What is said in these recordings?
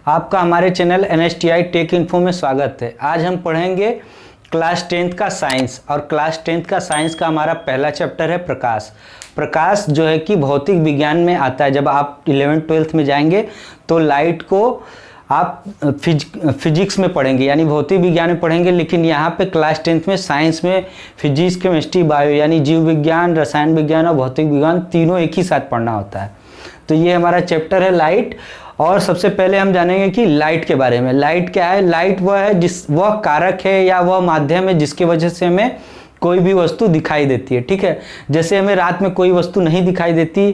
आपका हमारे channel NSTI take info में स्वागत है। आज हम पढ़ेंगे क्लास 10th का साइंस और क्लास 10th का साइंस का हमारा पहला चैप्टर है प्रकाश। प्रकाश जो है कि भौतिक विज्ञान में आता है। जब आप 11th 12th में जाएंगे तो लाइट को आप फिजिक्स में पढ़ेंगे, यानी भौतिक विज्ञान में पढ़ेंगे, लेकिन यहाँ पे क्लास 10th में साइंस में फिजिक्स, केमिस्ट्री, बायो यानी जीव विज्ञान, रसायन विज्ञान और भौतिक विज्ञान तीनों एक ही साथ पढ़ना होता है। तो ये हमारा चैप्टर है लाइट। और सबसे पहले हम जानेंगे कि लाइट के बारे में। लाइट क्या है? लाइट वह है वह कारक है या वह माध्यम है जिसकी वजह से हमें कोई भी वस्तु दिखाई देती है। ठीक है, जैसे हमें रात में कोई वस्तु नहीं दिखाई देती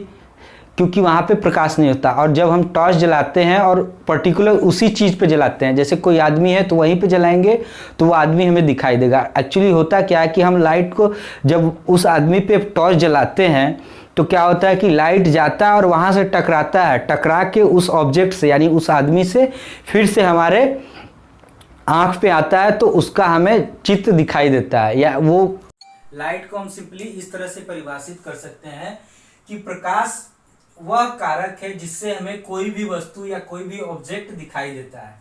क्योंकि वहाँ पे प्रकाश नहीं होता, और जब हम टॉर्च जलाते हैं और पर्टिकुलर उसी चीज़ पे जलाते हैं, जैसे कोई आदमी है तो वहीं पे जलाएंगे तो वो आदमी हमें दिखाई देगा। एक्चुअली होता क्या है कि हम लाइट को जब उस आदमी पे टॉर्च जलाते हैं तो क्या होता है कि लाइट जाता है और वहाँ से टकराता है, टकरा के उस ऑब्जेक्ट से यानी उस आदमी से फिर से हमारे आँख पे आता है, तो उसका हमें चित्र दिखाई देता है। या वो लाइट को हम सिंपली इस तरह से परिभाषित कर सकते हैं कि प्रकाश वह कारक है जिससे हमें कोई भी वस्तु या कोई भी ऑब्जेक्ट दिखाई देता है।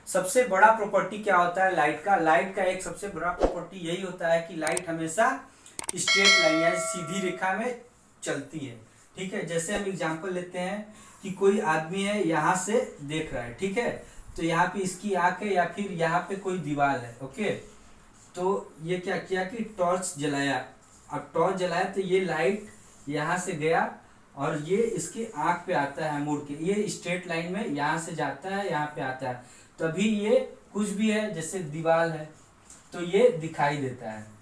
सबसे बड़ा प्रॉपर्टी क्या होता है लाइट का? लाइट का एक सबसे बड़ा प्रॉपर्टी यही होता है कि लाइट हमेशा स्ट्रेट लाइन यानी सीधी रेखा में चलती है। ठीक है, जैसे हम एग्जांपल लेते हैं कि कोई आदमी है, यहाँ से देख रहा है, ठीक है, तो यहाँ पे इसकी आंख है या फिर यहाँ पे कोई दीवार है। ओके, तो ये क्या किया कि टॉर्च जलाया। अब टॉर्च जलाया तो ये लाइट यहाँ से गया और ये इसके आंख पे आता है मुड़ के, ये स्ट्रेट लाइन में यहाँ से जाता है, यहाँ पे आता है, तभी ये कुछ भी है जैसे दीवार है तो ये दिखाई देता है।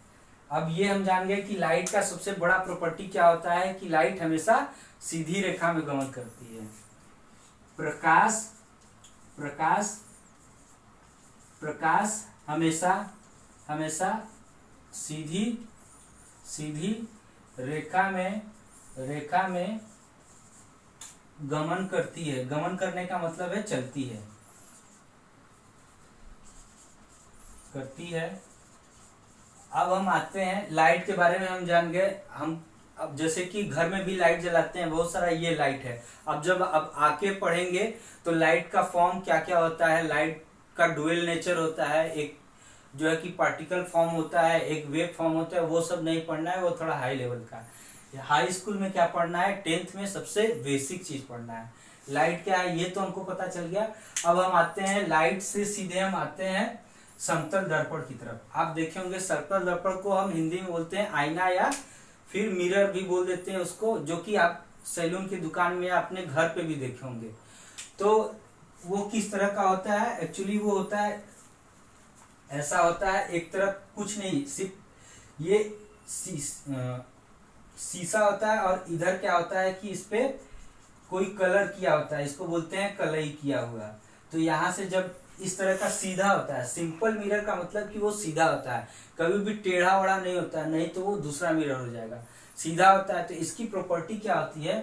अब ये हम जान गए कि लाइट का सबसे बड़ा प्रॉपर्टी क्या होता है कि लाइट हमेशा सीधी रेखा में गमन करती है। प्रकाश प्रकाश प्रकाश हमेशा हमेशा सीधी सीधी रेखा में गमन करती है। गमन करने का मतलब है चलती है, करती है। अब हम आते हैं लाइट के बारे में। हम जान गए, हम अब जैसे कि घर में भी लाइट जलाते हैं, बहुत सारा ये लाइट है। अब जब अब आके पढ़ेंगे तो लाइट का फॉर्म क्या क्या होता है। लाइट का डुअल नेचर होता है, एक जो है कि पार्टिकल फॉर्म होता है, एक वेव फॉर्म होता है। वो सब नहीं पढ़ना है, वो थोड़ा हाई लेवल का है। हाई स्कूल में क्या पढ़ना है? 10th में सबसे बेसिक चीज पढ़ना है। लाइट क्या है ये तो हमको पता चल गया। अब हम आते हैं लाइट से सीधे हम आते हैं समतल दर्पण की तरफ। आप देखे होंगे समतल दर्पण को हम हिंदी में बोलते हैं आईना या फिर मिरर भी बोल देते हैं उसको, जो कि आप सैलून की दुकान में या अपने घर पे भी देखे होंगे। तो वो किस तरह का होता है? एक्चुअली वो होता है, ऐसा होता है, एक तरफ कुछ नहीं, सिर्फ ये शीशा होता है और इधर क्या होता है कि इस पे कोई कलर किया होता है, इसको बोलते हैं कलई किया हुआ। तो यहाँ से जब इस तरह का सीधा होता है, सिंपल मिरर का मतलब कि वो सीधा होता है, कभी भी टेढ़ा वड़ा नहीं होता है, नहीं तो वो दूसरा मिरर हो जाएगा, सीधा होता है। तो इसकी प्रॉपर्टी क्या होती है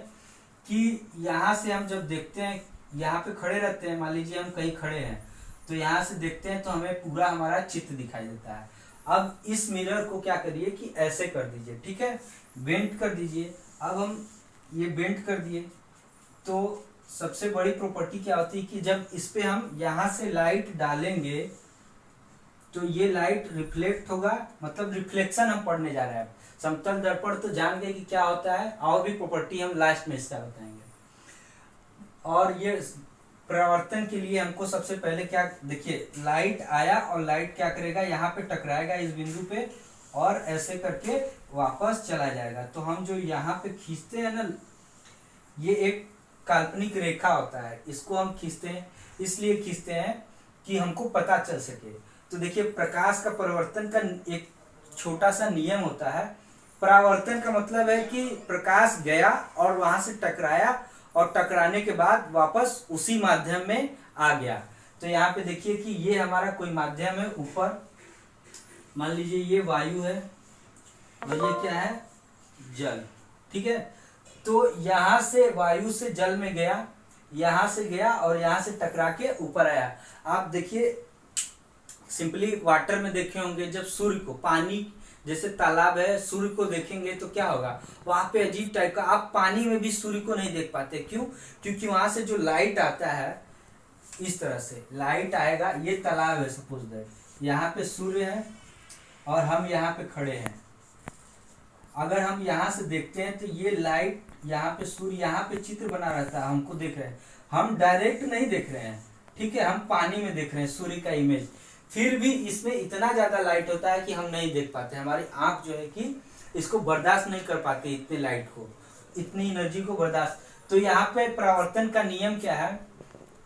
कि यहाँ से हम जब देखते हैं, यहाँ पे खड़े रहते हैं, मान लीजिए हम कहीं खड़े हैं तो यहाँ से देखते हैं तो हमें पूरा हमारा चित्र दिखाई देता है। अब इस मिरर को क्या करिए कि ऐसे कर दीजिए, ठीक है, बेंड कर दीजिए। अब हम ये बेंड कर दिए तो सबसे बड़ी प्रॉपर्टी क्या होती है कि जब इस पे हम यहाँ से लाइट डालेंगे तो ये लाइट रिफ्लेक्ट होगा, मतलब रिफ्लेक्शन हम पढ़ने जा रहे हैं। समतल दर्पण तो जान गए कि क्या होता है, और भी प्रॉपर्टी हम लास्ट में इसका बताएंगे। और ये परावर्तन के लिए हमको सबसे पहले क्या, देखिए लाइट आया और लाइट क्या करेगा, यहाँ पे टकराएगा इस बिंदु पे और ऐसे करके वापस चला जाएगा। तो हम जो यहाँ पे खींचते हैं ना, ये एक काल्पनिक रेखा होता है, इसको हम खींचते हैं, इसलिए खींचते हैं कि हमको पता चल सके। तो देखिए प्रकाश का परावर्तन का एक छोटा सा नियम होता है। परावर्तन का मतलब है कि प्रकाश गया और वहां से टकराया और टकराने के बाद वापस उसी माध्यम में आ गया। तो यहाँ पे देखिए कि ये हमारा कोई माध्यम है, ऊपर मान लीजिए ये वायु है और ये क्या है, जल, ठीक है। तो यहाँ से वायु से जल में गया, यहाँ से गया और यहाँ से टकरा के ऊपर आया। आप देखिए सिंपली वाटर में देखे होंगे, जब सूर्य को, पानी जैसे तालाब है, सूर्य को देखेंगे तो क्या होगा, वहां पे अजीब टाइप का, आप पानी में भी सूर्य को नहीं देख पाते। क्यों? क्योंकि वहां से जो लाइट आता है इस तरह से लाइट आएगा। ये तालाब है सपोज दैट, यहाँ पे सूर्य है और हम यहाँ पे खड़े हैं। अगर हम यहाँ से देखते हैं तो ये लाइट यहाँ पे सूर्य यहाँ पे चित्र बना रहता है, हमको देख रहे हैं। हम डायरेक्ट नहीं देख रहे हैं, ठीक है, हम पानी में देख रहे हैं सूर्य का इमेज। फिर भी इसमें इतना ज्यादा लाइट होता है कि हम नहीं देख पाते, हमारी आंख जो है कि इसको बर्दाश्त नहीं कर पाती, इतने लाइट को, इतनी एनर्जी को बर्दाश्त। तो यहाँ पे परावर्तन का नियम क्या है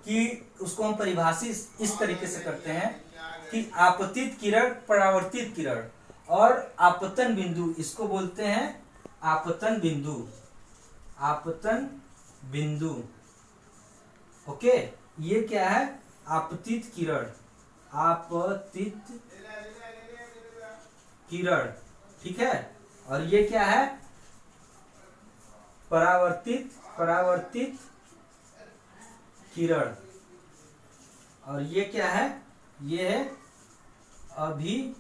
कि उसको हम परिभाषित इस तरीके से करते हैं कि आपतित किरण, परावर्तित किरण और आपतन बिंदु, इसको बोलते हैं आपतन बिंदु। आपतन बिंदु, ओके। ये क्या है? आपतित किरण, आपतित किरण, ठीक है। और ये क्या है? परावर्तित, परावर्तित किरण। और ये क्या है? ये है अभिलंब,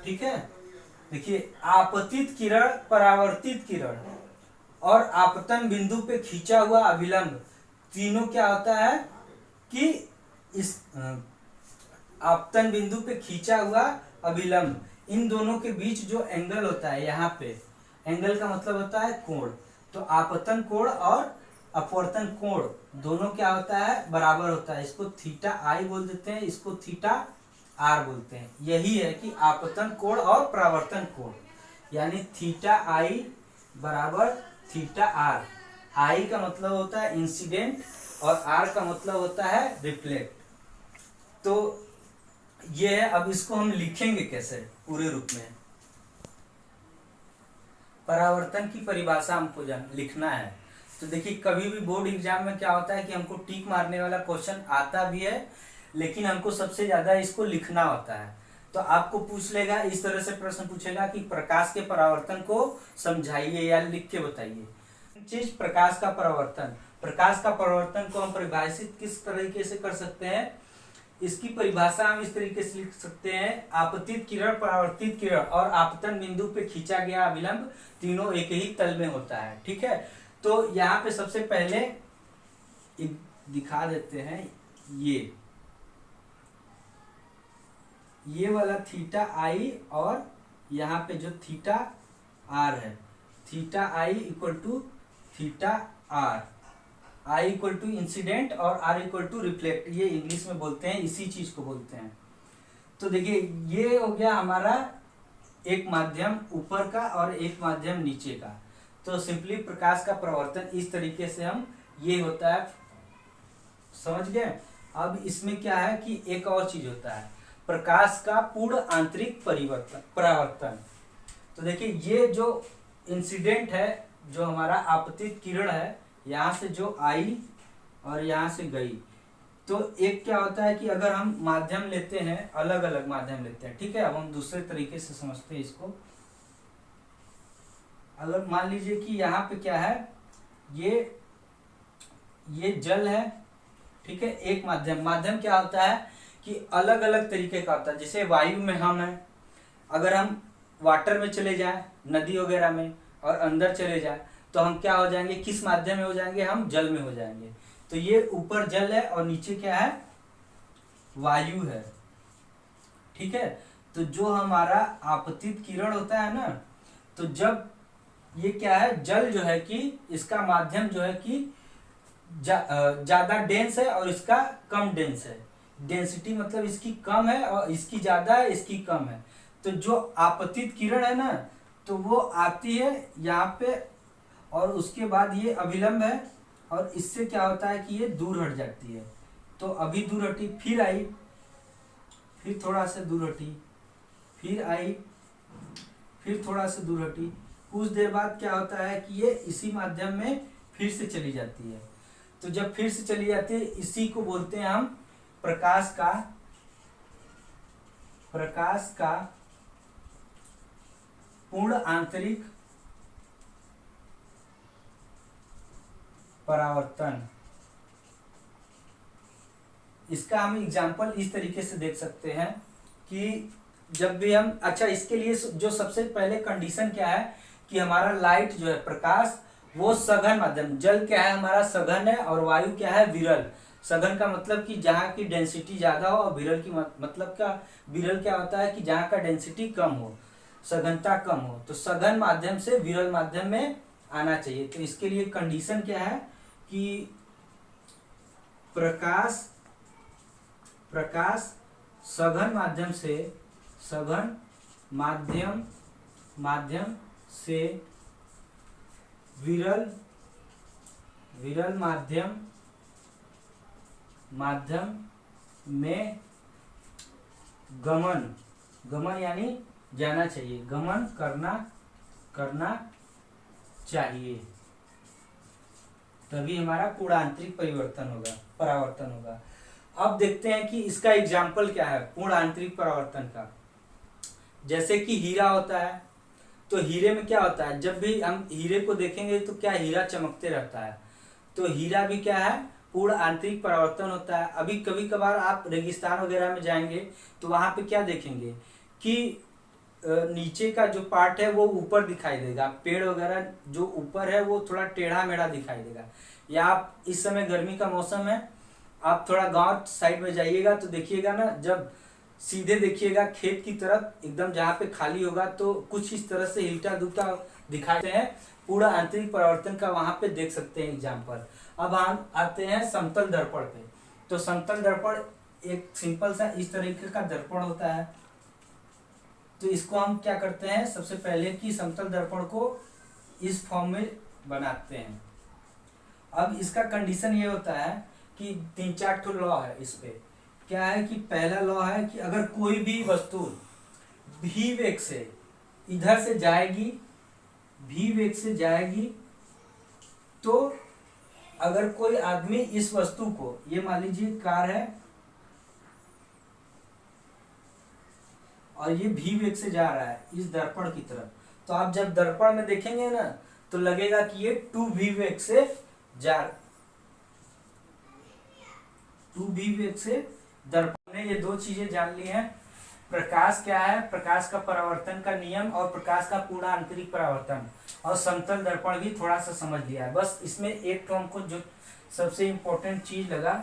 ठीक है। देखिए, आपतित किरण, परावर्तित किरण और आपतन बिंदु पे खींचा हुआ अभिलंब, तीनों क्या होता है कि इस आपतन बिंदु पे खींचा हुआ अभिलंब, इन दोनों के बीच जो एंगल होता है, यहाँ पे एंगल का मतलब होता है कोण। तो आपतन कोण और अपवर्तन कोण दोनों क्या होता है? बराबर होता है। इसको थीटा आई बोल देते हैं, इसको थीटा आर बोलते हैं। यही है कि आपतन कोण और परावर्तन कोण, यानी थीटा आई बराबर थीटा आर। आई का मतलब होता है इंसिडेंट और आर का मतलब होता है रिफ्लेक्ट। तो ये है। अब इसको हम लिखेंगे कैसे पूरे रूप में? परावर्तन की परिभाषा हमको लिखना है। तो देखिए, कभी भी बोर्ड एग्जाम में क्या होता है कि हमको टिक मारने वाला क्वेश्चन आता भी है, लेकिन हमको सबसे ज्यादा इसको लिखना होता है। तो आपको पूछ लेगा, इस तरह से प्रश्न पूछेगा कि प्रकाश के परावर्तन को समझाइए या लिख के बताइए। चीज प्रकाश का परावर्तन, प्रकाश का परावर्तन को हम परिभाषित किस तरीके से कर सकते हैं? इसकी परिभाषा हम इस तरीके से लिख सकते हैं, आपतित किरण, परावर्तित किरण और आपतन बिंदु पे खींचा गया अभिलंब तीनों एक ही तल में होता है, ठीक है। तो यहाँ पे सबसे पहले एक दिखा देते हैं, ये वाला थीटा आई और यहाँ पे जो थीटा आर है, theta i equal to theta r, i equal to incident और आर इक्वल टू रिफ्लेक्ट, ये इंग्लिश में बोलते हैं, इसी चीज को बोलते हैं। तो देखिए, ये हो गया हमारा एक माध्यम ऊपर का और एक माध्यम नीचे का। तो सिंपली प्रकाश का परावर्तन इस तरीके से हम, ये होता है, समझ गए। अब इसमें क्या है कि एक और चीज होता है, प्रकाश का पूर्ण आंतरिक परावर्तन। तो देखिए, ये जो इंसिडेंट है, जो हमारा आपतित किरण है, यहाँ से जो आई और यहाँ से गई, तो एक क्या होता है कि अगर हम माध्यम लेते हैं, अलग अलग माध्यम लेते हैं, ठीक है। अब हम दूसरे तरीके से समझते हैं इसको। अगर मान लीजिए कि यहाँ पे क्या है, ये जल है, ठीक है। एक माध्यम क्या होता है कि अलग अलग तरीके का होता है। जैसे वायु में हम हैं, अगर हम वाटर में चले जाएं, नदी वगैरह में, और अंदर चले जाएं, तो हम क्या हो जाएंगे? किस माध्यम में हो जाएंगे? हम जल में हो जाएंगे। तो ये ऊपर जल है और नीचे क्या है? वायु है, ठीक है। तो जो हमारा आपतित किरण होता है ना, तो जब ये क्या है, जल जो है कि इसका माध्यम जो है कि ज्यादा डेंस है और इसका कम डेंस है। डेंसिटी मतलब इसकी कम है और इसकी ज्यादा है, इसकी कम है। तो जो आपतित किरण है ना, तो वो आती है यहाँ पे और उसके बाद ये अभिलंब है और इससे क्या होता है कि ये दूर हट जाती है। तो अभी दूर हटी, फिर आई, फिर थोड़ा सा दूर हटी, फिर आई, फिर थोड़ा सा दूर हटी। कुछ देर बाद क्या होता है कि ये इसी माध्यम में फिर से चली जाती है। तो जब फिर से चली जाती है, इसी को बोलते हैं हम प्रकाश का पूर्ण आंतरिक परावर्तन। इसका हम एग्जाम्पल इस तरीके से देख सकते हैं कि जब भी हम, अच्छा, इसके लिए जो सबसे पहले कंडीशन क्या है कि हमारा लाइट जो है, प्रकाश वो सघन माध्यम, जल क्या है हमारा सघन है और वायु क्या है विरल। सघन का मतलब कि जहाँ की डेंसिटी ज्यादा हो, और विरल की मतलब क्या, विरल क्या होता है कि जहाँ का डेंसिटी कम हो, सघनता कम हो। तो सघन माध्यम से विरल माध्यम में आना चाहिए। तो इसके लिए कंडीशन क्या है कि प्रकाश प्रकाश सघन माध्यम से, सघन माध्यम से विरल माध्यम में गमन यानी जाना चाहिए, गमन करना चाहिए, तभी हमारा पूर्ण आंतरिक परावर्तन होगा। अब देखते हैं कि इसका एग्जाम्पल क्या है पूर्ण आंतरिक परावर्तन का। जैसे कि हीरा होता है, तो हीरे में क्या होता है, जब भी हम हीरे को देखेंगे तो क्या हीरा चमकते रहता है। तो हीरा भी क्या है, पूर्ण आंतरिक परावर्तन होता है। अभी कभी कभार आप रेगिस्तान वगैरह में जाएंगे तो वहां पे क्या देखेंगे कि नीचे का जो पार्ट है वो ऊपर दिखाई देगा, पेड़ वगैरह जो ऊपर है वो थोड़ा टेढ़ा मेढ़ा दिखाई देगा। या आप इस समय गर्मी का मौसम है, आप थोड़ा गांव साइड में जाइएगा तो देखिएगा ना, जब सीधे देखिएगा खेत की तरफ एकदम जहाँ पे खाली होगा तो कुछ इस तरह से हिलता दुलता दिखाते हैं। पूरा आंतरिक परावर्तन का वहां पे देख सकते हैं एग्जाम्पल। अब हम आते हैं समतल दर्पण पे। तो समतल दर्पण एक सिंपल सा इस तरीके का दर्पण होता है। तो इसको हम क्या करते हैं, सबसे पहले कि समतल दर्पण को इस फॉर्म में बनाते हैं। अब इसका कंडीशन ये होता है कि 3-4 ठो लॉ है इस पे। क्या है कि पहला लॉ है कि अगर कोई भी वस्तु भी वेग से इधर से जाएगी, भी वेग से जाएगी, तो अगर कोई आदमी इस वस्तु को, ये मान लीजिए कार है और ये भी वेग से जा रहा है इस दर्पण की तरफ, तो आप जब दर्पण में देखेंगे ना तो लगेगा कि ये 2 भी वेग से जा, 2 भी वेग से दर्पण ने ये दो चीजें जान ली हैं। प्रकाश क्या है, प्रकाश का परावर्तन का नियम और प्रकाश का पूर्ण आंतरिक परावर्तन, और समतल दर्पण भी थोड़ा सा समझ लिया है। बस इसमें एक तो हमको जो सबसे इम्पोर्टेंट चीज लगा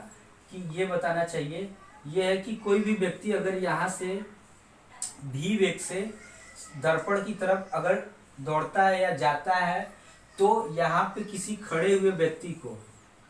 कि ये बताना चाहिए, ये है कि कोई भी व्यक्ति अगर यहाँ से भी वेग से दर्पण की तरफ अगर दौड़ता है या जाता है, तो यहाँ पे किसी खड़े हुए व्यक्ति को,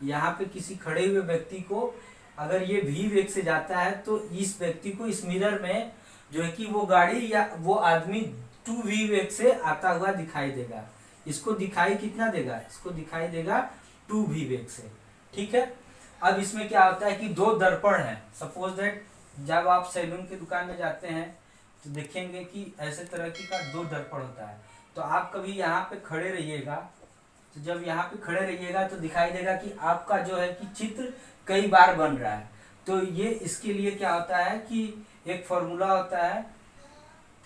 यहाँ पे किसी खड़े हुए व्यक्ति को अगर ये भी वेग से जाता है तो इस व्यक्ति को इस मिरर में जो है कि वो गाड़ी या वो आदमी 2 भी वेग से आता हुआ दिखाई देगा। इसको दिखाई कितना देगा, इसको दिखाई देगा 2 भी वेग से। ठीक है। अब इसमें क्या होता है कि 2 दर्पण है। सपोज दैट जब आप सैलून की दुकान में जाते हैं तो देखेंगे कि ऐसे तरह की का 2 दर्पण होता है। तो आप कभी यहाँ पे खड़े रहिएगा, तो जब यहाँ पे खड़े रहिएगा तो दिखाई देगा कि आपका जो है कि चित्र कई बार बन रहा है। तो ये इसके लिए क्या होता है कि एक फॉर्मूला होता है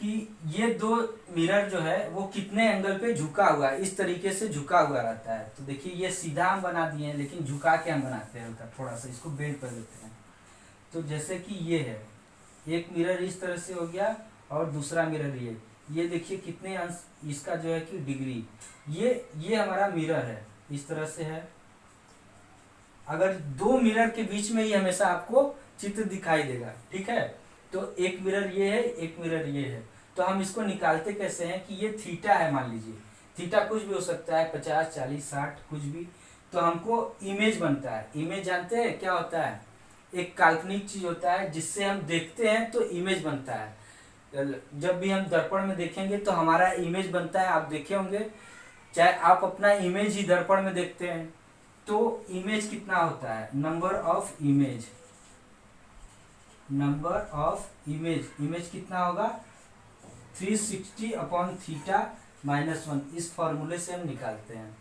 कि ये 2 मिरर जो है वो कितने एंगल पे झुका हुआ है, इस तरीके से झुका हुआ रहता है। तो देखिए ये सीधा हम बना दिए हैं, लेकिन झुका के हम बनाते हैं, थोड़ा सा इसको बेंड कर देते हैं। तो जैसे कि ये है, एक मिरर इस तरह से हो गया और दूसरा मिरर ये देखिए कितने अंश इसका जो है कि डिग्री, ये हमारा मिरर है, इस तरह से है। अगर 2 मिरर के बीच में ही हमेशा आपको चित्र दिखाई देगा। ठीक है। तो एक मिरर ये है, एक मिरर ये है। तो हम इसको निकालते कैसे हैं कि ये थीटा है, मान लीजिए थीटा कुछ भी हो सकता है, 50, 40, 60 कुछ भी। तो हमको इमेज बनता है। इमेज जानते हैं क्या होता है, एक काल्पनिक चीज होता है जिससे हम देखते हैं तो इमेज बनता है। जब भी हम दर्पण में देखेंगे तो हमारा इमेज बनता है। आप देखे होंगे, चाहे आप अपना इमेज ही दर्पण में देखते हैं तो इमेज कितना होता है, number of image, number of image, image कितना होगा 360 अपॉन थीटा -1। इस फॉर्मूले से हम निकालते हैं।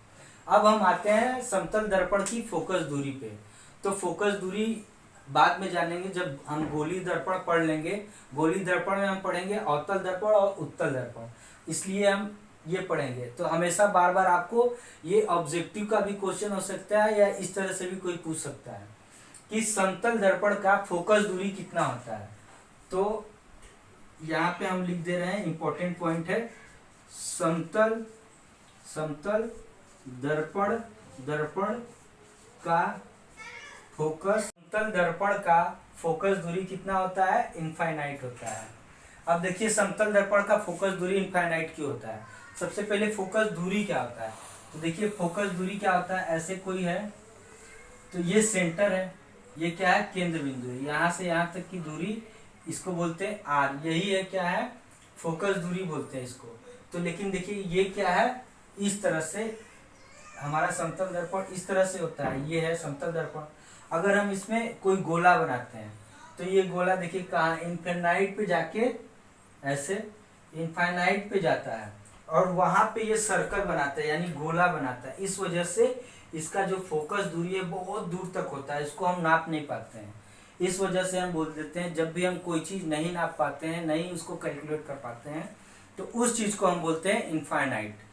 अब हम आते हैं समतल दर्पण की फोकस दूरी पे। तो फोकस दूरी बाद में जानेंगे जब हम गोली दर्पण पढ़ लेंगे। गोली दर्पण में हम पढ़ेंगे अवतल दर्पण और उत्तल दर्पण, इसलिए हम ये पढ़ेंगे। तो हमेशा बार बार आपको ये ऑब्जेक्टिव का भी क्वेश्चन हो सकता है या इस तरह से भी कोई पूछ सकता है कि समतल दर्पण का फोकस दूरी कितना होता है। तो यहाँ पे हम लिख दे रहे हैं, इंपॉर्टेंट पॉइंट है, समतल दर्पण दर्पण का फोकस, समतल दर्पण का फोकस दूरी कितना होता है? इनफाइनाइट होता है। अब देखिए समतल दर्पण का फोकस दूरी इनफाइनाइट क्यों होता है? सबसे पहले फोकस दूरी क्या होता है? तो देखिए फोकस दूरी क्या होता है, ऐसे कोई है तो ये सेंटर है, ये क्या है? केंद्र बिंदु है। यहाँ से यहाँ तक की दूरी इसको बोलते हैं आर, यही है क्या है? फोकस दूरी बोलते हैं इसको। तो लेकिन देखिए ये क्या है, इस तरह से हमारा समतल दर्पण इस तरह से होता है, ये है समतल दर्पण। अगर हम इसमें कोई गोला बनाते हैं तो ये गोला देखिए कहाँ? इनफाइनाइट पे जाके ऐसे इनफाइनाइट पे जाता है और वहां पे ये सर्कल बनाता है यानी गोला बनाता है। इस वजह से इसका जो फोकस दूरी है बहुत दूर तक होता है, इसको हम नाप नहीं पाते हैं। इस वजह से हम बोल देते हैं जब भी हम कोई चीज नहीं नाप पाते हैं, नहीं उसको कैलकुलेट कर पाते हैं, तो उस चीज को हम बोलते हैं इनफाइनाइट।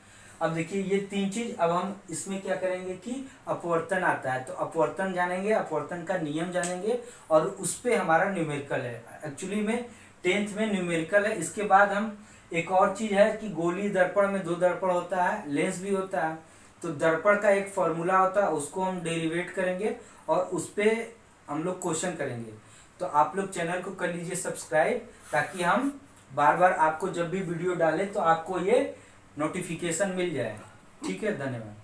अब देखिए ये तीन चीज, अब हम इसमें क्या करेंगे कि अपवर्तन आता है, तो अपवर्तन जानेंगे, अपवर्तन का नियम जानेंगे और उस पे हमारा न्यूमेरिकल है। एक्चुअली में 10th में न्यूमेरिकल है। इसके बाद हम एक और चीज है कि गोली दर्पण में दो दर्पण होता है, लेंस भी होता है, तो दर्पण का एक फॉर्मूला होता है, उसको हम डेरिवेट करेंगे और उस पे हम लोग क्वेश्चन करेंगे। तो आप लोग चैनल को कर लीजिए सब्सक्राइब, ताकि हम बार बार आपको जब भी वीडियो डालें तो आपको ये नोटिफिकेशन मिल जाए। ठीक है, धन्यवाद।